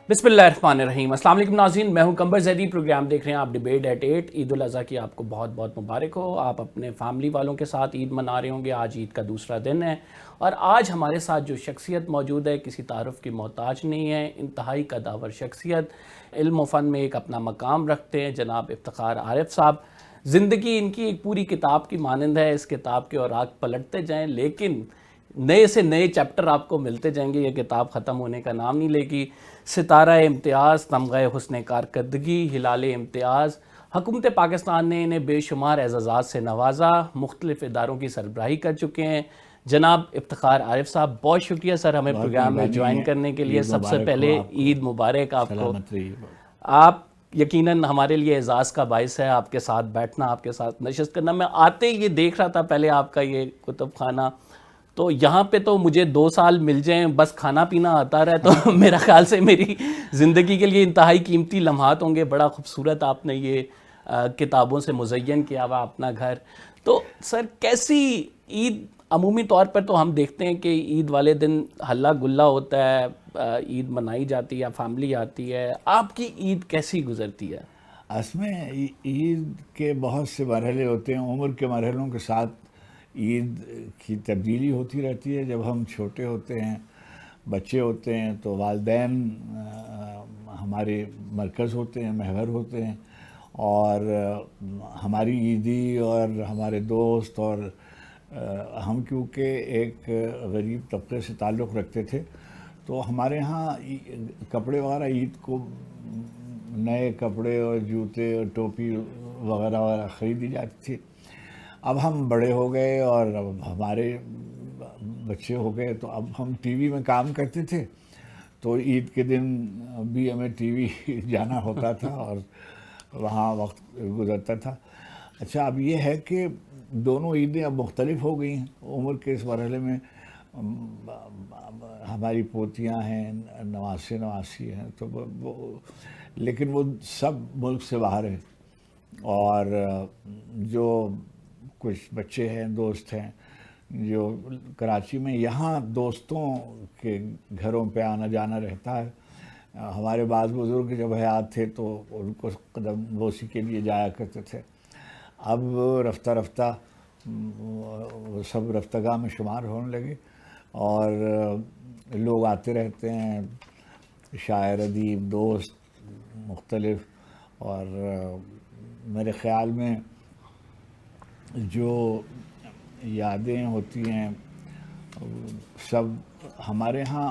بسم اللہ الرحمن الرحیم۔ السلام علیکم ناظرین، میں ہوں قمبر زیدی، پروگرام دیکھ رہے ہیں آپ ڈیبیٹ ایٹ 8۔ عید الاضحیٰ کی آپ کو بہت بہت مبارک ہو۔ آپ اپنے فیملی والوں کے ساتھ عید منا رہے ہوں گے۔ آج عید کا دوسرا دن ہے اور آج ہمارے ساتھ جو شخصیت موجود ہے کسی تعارف کی محتاج نہیں ہے، انتہائی قداور شخصیت، علم و فن میں ایک اپنا مقام رکھتے ہیں، جناب افتخار عارف صاحب۔ زندگی ان کی ایک پوری کتاب کی مانند ہے، اس کتاب کے اوراق پلٹتے جائیں لیکن نئے سے نئے چیپٹر آپ کو ملتے جائیں گے، یہ کتاب ختم ہونے کا نام نہیں لے گی۔ ستارہ امتیاز، تمغہ حسن کارکردگی، ہلال امتیاز، حکومت پاکستان نے انہیں بے شمار اعزازات سے نوازا، مختلف اداروں کی سربراہی کر چکے ہیں۔ جناب افتخار عارف صاحب، بہت شکریہ سر ہمیں بہت پروگرام میں مہربانی جوائن ہے۔ کرنے کے لیے۔ عید سب سے مبارک ہو پہلے آپ کو، عید مبارک آپ کو۔ سلامت رہیے۔ آپ یقیناً ہمارے لیے اعزاز کا باعث ہے آپ کے ساتھ بیٹھنا، آپ کے ساتھ نشست کرنا۔ میں آتے ہی یہ دیکھ رہا تھا پہلے آپ کا یہ کتب خانہ، تو یہاں پہ تو مجھے 2 سال مل جائیں بس کھانا پینا آتا رہے تو میرا خیال سے میری زندگی کے لیے انتہائی قیمتی لمحات ہوں گے۔ بڑا خوبصورت آپ نے یہ کتابوں سے مزین کیا ہوا اپنا گھر۔ تو سر کیسی عید؟ عمومی طور پر تو ہم دیکھتے ہیں کہ عید والے دن ہلہ گلہ ہوتا ہے، عید منائی جاتی ہے، فیملی آتی ہے۔ آپ کی عید کیسی گزرتی ہے؟ اس میں عید کے بہت سے مرحلے ہوتے ہیں، عمر کے مرحلوں کے ساتھ عید کی تبدیلی ہوتی رہتی ہے۔ جب ہم چھوٹے ہوتے ہیں، بچے ہوتے ہیں، تو والدین ہمارے مرکز ہوتے ہیں، محور ہوتے ہیں، اور ہماری عیدی اور ہمارے دوست اور ہم کیونکہ ایک غریب طبقے سے تعلق رکھتے تھے، تو ہمارے ہاں کپڑے وغیرہ عید کو نئے کپڑے اور جوتے اور ٹوپی وغیرہ وغیرہ خریدی جاتی تھی۔ اب ہم بڑے ہو گئے اور اب ہمارے بچے ہو گئے، تو اب ہم ٹی وی میں کام کرتے تھے، تو عید کے دن بھی ہمیں ٹی وی جانا ہوتا تھا اور وہاں وقت گزرتا تھا۔ اچھا، اب یہ ہے کہ دونوں عیدیں اب مختلف ہو گئی ہیں عمر کے اس مرحلے میں۔ ہماری پوتیاں ہیں، نواسے نواسی ہیں، تو لیکن وہ سب ملک سے باہر ہیں، اور جو کچھ بچے ہیں، دوست ہیں جو کراچی میں، یہاں دوستوں کے گھروں پہ آنا جانا رہتا ہے۔ ہمارے بعض بزرگ جب حیات تھے تو ان کو قدم بوسی کے لیے جایا کرتے تھے۔ اب رفتہ رفتہ وہ سب رفتگاہ میں شمار ہونے لگے، اور لوگ آتے رہتے ہیں، شاعر، ادیب، دوست مختلف، اور میرے خیال میں جو یادیں ہوتی ہیں سب، ہمارے ہاں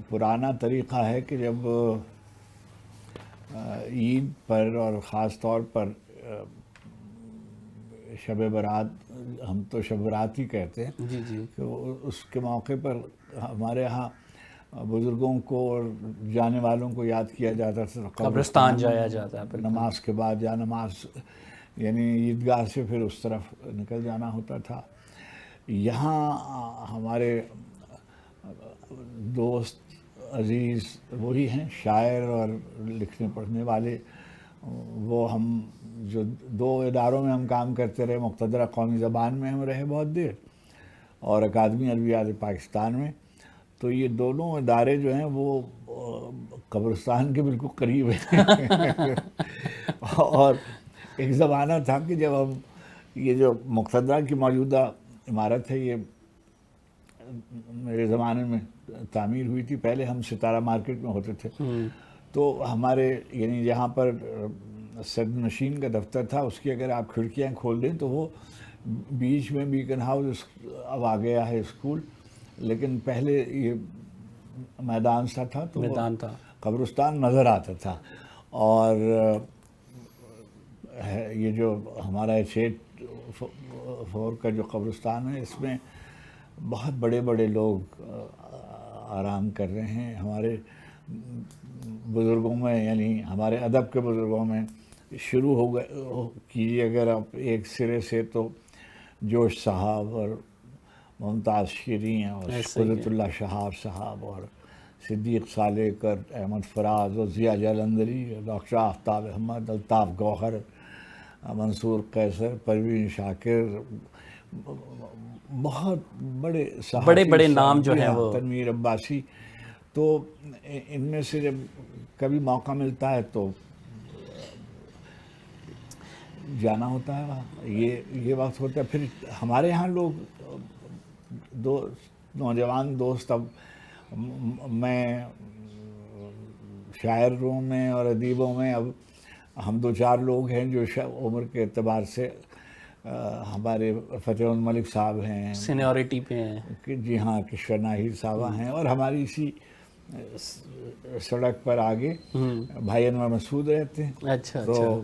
پرانا طریقہ ہے کہ جب عید پر اور خاص طور پر شب برات، ہم تو شب برات ہی کہتے ہیں، جی جی، کہ اس کے موقع پر ہمارے ہاں بزرگوں کو اور جانے والوں کو یاد کیا جاتا تھا۔ قبرستان جایا جاتا ہے بالکل۔ نماز کے بعد، یا نماز یعنی عیدگاہ سے پھر اس طرف نکل جانا ہوتا تھا۔ یہاں ہمارے دوست عزیز وہی ہیں، شاعر اور لکھنے پڑھنے والے۔ وہ ہم جو 2 اداروں میں ہم کام کرتے رہے، مقتدرہ قومی زبان میں ہم رہے بہت دیر، اور اکادمی ادبیات پاکستان میں، تو یہ دونوں ادارے جو ہیں وہ قبرستان کے بالکل قریب ہیں۔ اور ایک زمانہ تھا کہ جب ہم یہ جو مقتدرہ کی موجودہ عمارت ہے، یہ میرے زمانے میں تعمیر ہوئی تھی، پہلے ہم ستارہ مارکیٹ میں ہوتے تھے، تو ہمارے یعنی جہاں پر صدر نشین کا دفتر تھا، اس کی اگر آپ کھڑکیاں کھول دیں تو وہ بیچ میں بیکن ہاؤس، اب آ گیا ہے اسکول، لیکن پہلے یہ میدان سا تھا، تو وہ میدان تھا۔ قبرستان نظر آتا تھا۔ اور یہ جو ہمارا 6 کا جو قبرستان ہے، اس میں بہت بڑے بڑے لوگ آرام کر رہے ہیں۔ ہمارے بزرگوں میں، یعنی ہمارے ادب کے بزرگوں میں شروع ہو گئے کیجیے اگر آپ ایک سرے سے، تو جوش صاحب اور ممتاز شیریں اور قدرت اللہ شہاب صاحب اور صدیق سالکر، احمد فراز اور ضیاء جلندری، ڈاکٹر آفتاب احمد، الطاف گوہر، منصور قیصر، پروین شاکر، بہت بڑے صحافی، بڑے نام جو ہیں وہ۔ تنویر عباسی، تو ان میں سے جب کبھی موقع ملتا ہے تو جانا ہوتا ہے وہاں، یہ وقت ہوتا ہے. پھر ہمارے ہاں لوگ دو نوجوان دوست، اب میں شاعروں میں اور ادیبوں میں اب ہم 2-4 لوگ ہیں جو عمر کے اعتبار سے ہمارے فتح الملک صاحب ہیں، سینیورٹی پہ ہیں. جی ہاں، کشور ناہید صاحبہ ہیں، اور ہماری اسی سڑک پر آگے بھائی انور مسعود رہتے ہیں. اچھا تو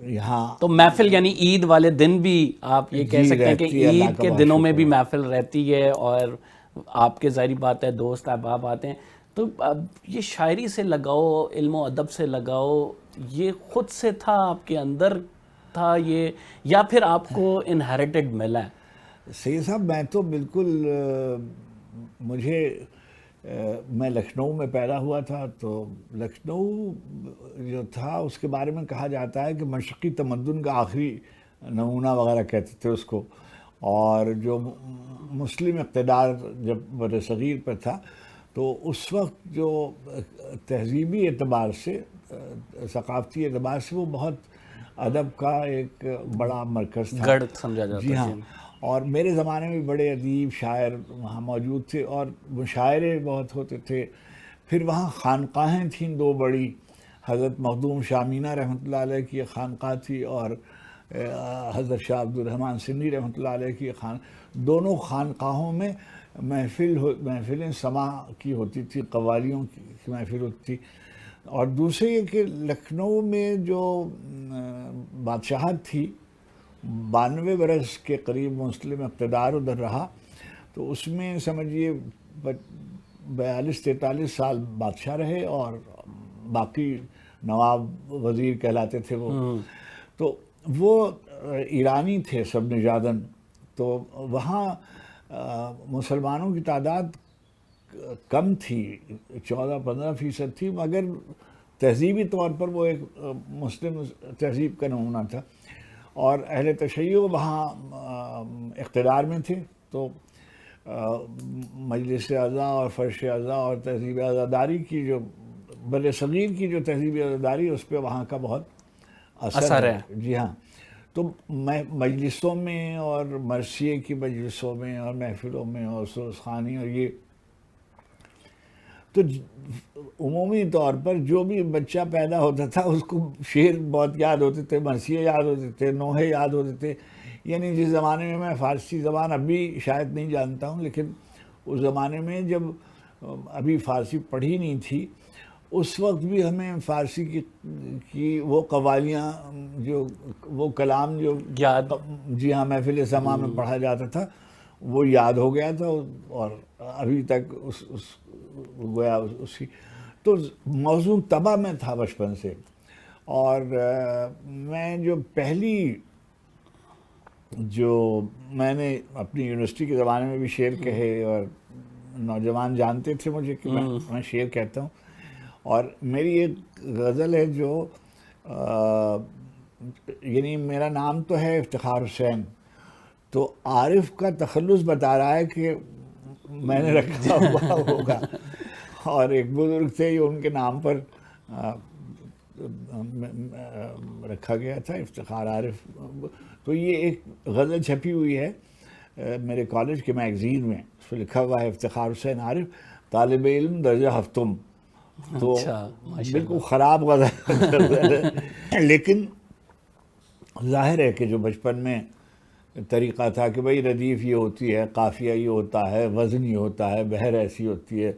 یہاں تو محفل یعنی عید والے دن بھی آپ یہ کہہ سکتے ہیں کہ عید کے دنوں میں بھی محفل رہتی ہے، اور آپ کے ظاہری بات ہے دوست احباب آتے ہیں. تو اب یہ شاعری سے لگاؤ، علم و ادب سے لگاؤ، یہ خود سے تھا، آپ کے اندر تھا یہ، یا پھر آپ کو انہیریٹڈ ملا ہے؟ سید صاحب میں تو بالکل مجھے میں لکھنؤ میں پیدا ہوا تھا، تو لکھنؤ جو تھا اس کے بارے میں کہا جاتا ہے کہ مشرقی تمدن کا آخری نمونہ وغیرہ کہتے تھے اس کو. اور جو مسلم اقتدار جب بر صغیر پہ تھا تو اس وقت جو تہذیبی اعتبار سے، ثقافتی اعتبار سے وہ بہت ادب کا ایک بڑا مرکز تھا، گڑھ سمجھا جاتا. جی ہاں. اور میرے زمانے میں بڑے ادیب شاعر وہاں موجود تھے اور مشاعرے بہت ہوتے تھے. پھر وہاں خانقاہیں تھیں 2 بڑی، حضرت مخدوم شاہ مینا رحمۃ اللہ علیہ کی ایک خانقاہ تھی، اور حضرت شاہ عبد الرحمن سندھی رحمۃ اللہ علیہ کی دونوں خانقاہوں میں محفلیں سماع کی ہوتی تھی، قوالیوں کی محفل ہوتی تھی. اور دوسرے یہ کہ لکھنؤ میں جو بادشاہت تھی 92 برس کے قریب مسلم اقتدار ادھر رہا، تو اس میں سمجھیے 42-43 سال بادشاہ رہے، اور باقی نواب وزیر کہلاتے تھے وہ. تو وہ ایرانی تھے سب نژادن. تو وہاں مسلمانوں کی تعداد کم تھی، 14-15% تھی، مگر تہذیبی طور پر وہ ایک مسلم تہذیب کا نمونہ تھا. اور اہل تشیع وہاں اقتدار میں تھے، تو مجلس اعضا اور فرش اعضا اور تہذیب عزاداری کی جو بر صغیر کی جو تہذیب عزاداری اس پہ وہاں کا بہت اثر ہے. جی ہاں. تو میں مجلسوں میں اور مرثیے کی مجلسوں میں اور محفلوں میں اور سرخوانی اور یہ، تو عمومی طور پر جو بھی بچہ پیدا ہوتا تھا اس کو شعر بہت یاد ہوتے تھے، مرثیے یاد ہوتے تھے، نوحے یاد ہوتے تھے. یعنی جس زمانے میں میں فارسی زبان ابھی شاید نہیں جانتا ہوں، لیکن اس زمانے میں جب ابھی فارسی پڑھی نہیں تھی، اس وقت بھی ہمیں فارسی کی وہ قوالیاں، جو وہ کلام جو یاد، جی ہاں، محفل سماع میں پڑھا جاتا تھا وہ یاد ہو گیا تھا، اور ابھی تک گویا اسی تو موضوع طبع میں تھا بچپن سے. اور میں جو پہلی جو میں نے اپنی یونیورسٹی کے زمانے میں بھی شعر کہے، اور نوجوان جانتے تھے مجھے کہ میں شعر کہتا ہوں. اور میری ایک غزل ہے جو یعنی میرا نام تو ہے افتخار حسین، تو عارف کا تخلص بتا رہا ہے کہ میں نے رکھا ہوا ہوگا. اور ایک بزرگ تھے ان کے نام پر رکھا گیا تھا افتخار عارف. تو یہ ایک غزل چھپی ہوئی ہے میرے کالج کے میگزین میں، اس پہ لکھا ہوا ہے افتخار حسین عارف طالب علم درجہ ہفتم. تو بالکل خراب غزل ہے، لیکن ظاہر ہے کہ جو بچپن میں طریقہ تھا کہ بھئی ردیف یہ ہوتی ہے، قافیہ یہ ہوتا ہے، وزن یہ ہوتا ہے، بحر ایسی ہوتی ہے.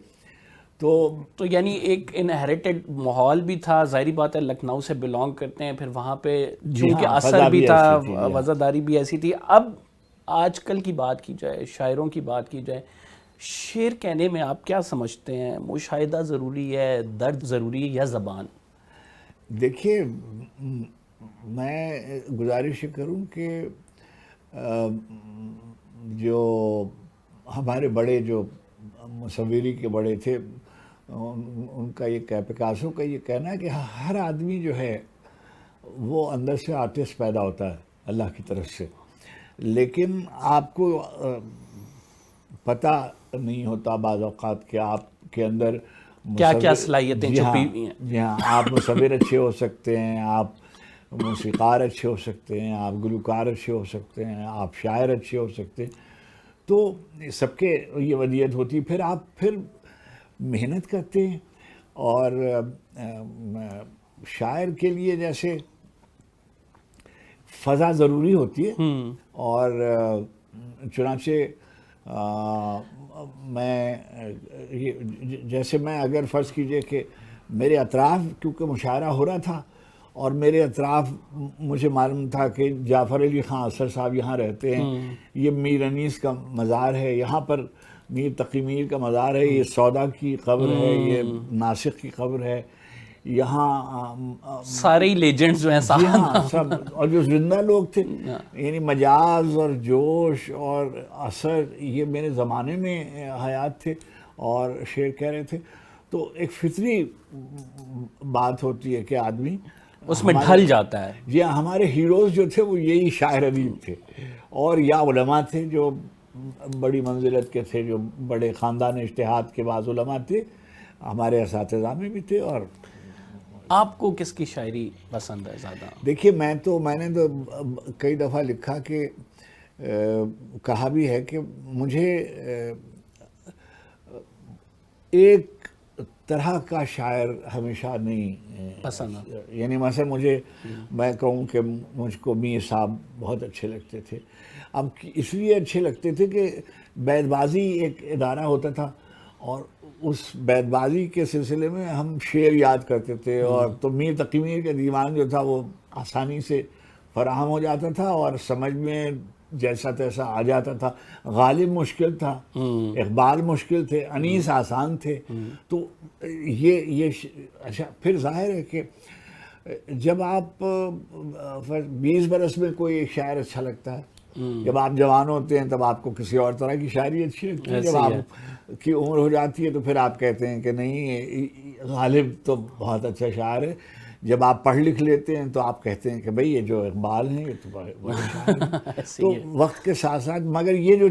تو یعنی ایک انہیریٹڈ ماحول بھی تھا. ظاہری بات ہے لکھنؤ سے بلانگ کرتے ہیں، پھر وہاں پہ چونکہ اثر بھی تھا، وزاداری بھی ایسی تھی. اب آج کل کی بات کی جائے، شاعروں کی بات کی جائے، شعر کہنے میں آپ کیا سمجھتے ہیں؟ مشاہدہ ضروری ہے، درد ضروری ہے، یا زبان؟ دیکھیے، میں گزارش کروں کہ جو ہمارے بڑے جو مصوری کے بڑے تھے، ان کا یہ پکاسو کا یہ کہنا ہے کہ ہر آدمی جو ہے وہ اندر سے آرٹسٹ پیدا ہوتا ہے اللہ کی طرف سے، لیکن آپ کو پتہ نہیں ہوتا بعض اوقات کہ آپ کے اندر کیا کیا صلاحیتیں چھپی ہوئی ہیں. جی ہاں، آپ مصور اچھے ہو سکتے ہیں، آپ موسیقار اچھے ہو سکتے ہیں، آپ گلوکار اچھے ہو سکتے ہیں، آپ شاعر اچھے ہو سکتے ہیں. تو سب کے یہ ودیت ہوتی ہے. پھر آپ محنت کرتے ہیں. اور شاعر کے لیے جیسے فضا ضروری ہوتی ہے، اور چنانچہ میں جیسے میں اگر فرض کیجئے کہ میرے اطراف کیونکہ مشاعرہ ہو رہا تھا اور میرے اطراف مجھے معلوم تھا کہ جعفر علی خان اثر صاحب یہاں رہتے ہیں، یہ میر انیس کا مزار ہے، یہاں پر میر تقی میر کا مزار ہے، یہ سودا کی قبر ہے، یہ ناسخ کی قبر ہے، یہاں سارے ہی لیجنڈز جو ہیں جی ہاں سب، اور جو زندہ لوگ تھے یعنی مجاز اور جوش اور اثر یہ میرے زمانے میں حیات تھے اور شعر کہہ رہے تھے. تو ایک فطری بات ہوتی ہے کہ آدمی اس میں ڈھل جاتا ہے. جی ہاں، ہمارے ہیروز جو تھے وہ یہی شاعر ادیب تھے، اور یا علماء تھے جو بڑی منزلت کے تھے، جو بڑے خاندان اجتہاد کے بعض علماء تھے، ہمارے اساتذہ میں بھی تھے. اور آپ کو کس کی شاعری پسند ہے زیادہ؟ دیکھیے میں نے تو کئی دفعہ لکھا کہ کہا بھی ہے کہ مجھے ایک طرح کا شاعر ہمیشہ نہیں پسند. یعنی مثلا میں کہوں کہ مجھ کو میر صاحب بہت اچھے لگتے تھے. اب اس لیے اچھے لگتے تھے کہ بیت بازی ایک ادارہ ہوتا تھا، اور اس بیت بازی کے سلسلے میں ہم شعر یاد کرتے تھے، اور تو میر تقی میر کا دیوان جو تھا وہ آسانی سے فراہم ہو جاتا تھا اور سمجھ میں جیسا تیسا آ جاتا تھا. غالب مشکل تھا، اقبال مشکل تھے، انیس آسان تھے. تو یہ اچھا پھر ظاہر ہے کہ جب آپ 20 برس میں کوئی ایک شاعر اچھا لگتا ہے، جب آپ جوان ہوتے ہیں تب آپ کو کسی اور طرح کی شاعری اچھی لگتی ہے، جب آپ کی عمر ہو جاتی ہے تو پھر آپ کہتے ہیں کہ نہیں غالب تو بہت اچھا شاعر ہے. جب آپ پڑھ لکھ لیتے ہیں تو آپ کہتے ہیں کہ بھئی یہ جو اقبال ہیں یہ تو بڑے شاعر ہیں. تو وقت کے ساتھ ساتھ مگر یہ جو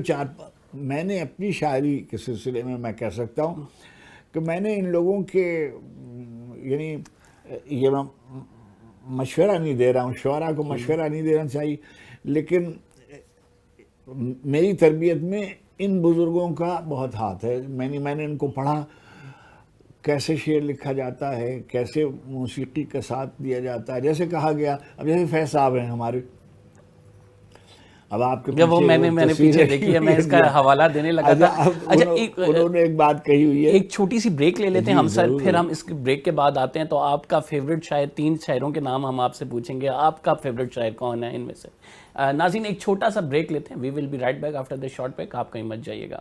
میں نے اپنی شاعری کے سلسلے میں کہہ سکتا ہوں کہ میں نے ان لوگوں کے یعنی یہ میں مشورہ نہیں دے رہا ہوں، شعراء کو مشورہ نہیں دینا چاہیے، لیکن میری تربیت میں ان بزرگوں کا بہت ہاتھ ہے. میں نے ان کو پڑھا، کیسے شعر لکھا جاتا ہے، کیسے موسیقی کا ساتھ دیا جاتا ہے. جیسے کہا گیا، اب جیسے فیض صاحب ہیں ہمارے، اب آپ کے وہ میں نے پیچھے دیکھی ہے، میں اس کا حوالہ دینے لگا تھا. اچھا انہوں نے ایک بات کہی ہوئی ہے. ایک چھوٹی سی بریک لے لیتے ہیں ہم سر، پھر ہم اس بریک کے بعد آتے ہیں. تو آپ کا فیوریٹ شاعر، 3 شاعروں کے نام ہم آپ سے پوچھیں گے. آپ کا فیوریٹ شاعر کون ہے ان میں سے؟ ناظرین ایک چھوٹا سا بریک لیتے ہیں. We will be right back after this short break. آپ کہیں مت جائیے گا.